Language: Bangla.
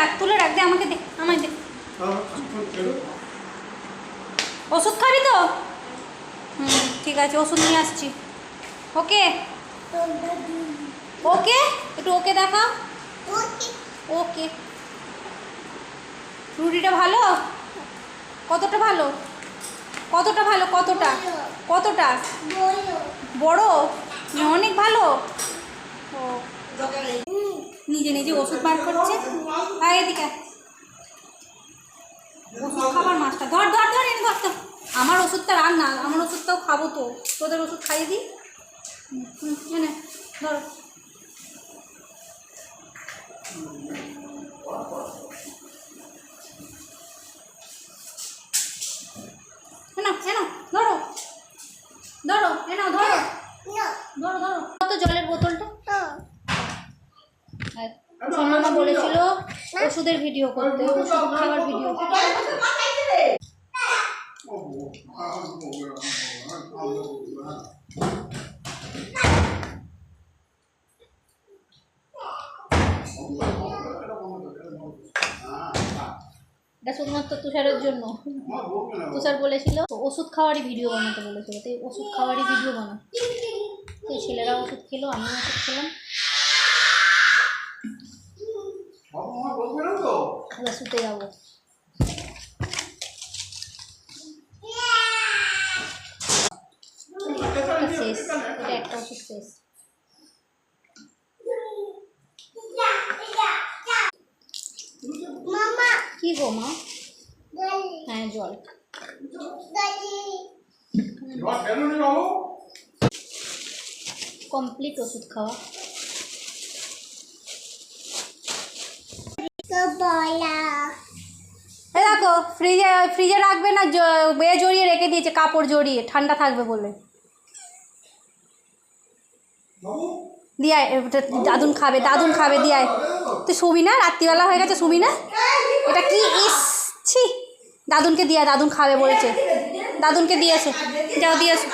রাখ দে আমাকে দে, আমায় দে। ওষুধ খাবি তো? ঠিক আছে, ওষুধ নিয়ে আসছি। ওকে ওকে, একটু ওকে দেখাও। ওকে, রুটিটা ভালো? কতটা ভালো? কতটা ভালো? কতটা কতটা বড়? অনেক ভালো। ও নিজে নিজে ওষুধ বার করছে। আয় এদিকে, ওষুধ খাবার মাছটা ধর ধর ধর, এনে ধর তো। আমার ওষুধটা রাখ না, আমার ওষুধটাও খাবো তো, তোদের ওষুধ খাইয়ে দিই। এনে ধর। ধরো ধরো, এনাও ধরো ধরো ধরো। কত জলের বোতলটা? সোনামা বলেছিল ওষুধের ভিডিও করতে, ওষুধ খাবার ভিডিও। এটা শুধুমাত্র তুষারের জন্য। তুষার বলেছিল ওষুধ খাওয়ারই ভিডিও বানাতে বলেছিল, তাই ওষুধ খাওয়ারই ভিডিও বানা। সেই ছেলেরা ওষুধ খেলো, আমিও ওষুধ খেলাম। শুতে যাবো। শেষ, এটা একটা ওষুধ শেষ। কি গো মা? হ্যাঁ জল। কমপ্লিট ওষুধ খাওয়া। দেখো ফ্রিজে রাখবে না, জড়িয়ে রেখে দিয়েছে, কাপড় জড়িয়ে, ঠান্ডা থাকবে বলে। দিয়ায় দাদুন খাবে দিয়ায়। তুই শুবি না? রাত্রিবেলা হয়ে গেছে, শুবি না? এটা কি ইসছি, দাদুনকে দিয়া, দাদুন খাবে বলেছে, দাদুনকে দিয়েছে, যাও দিয়েছে।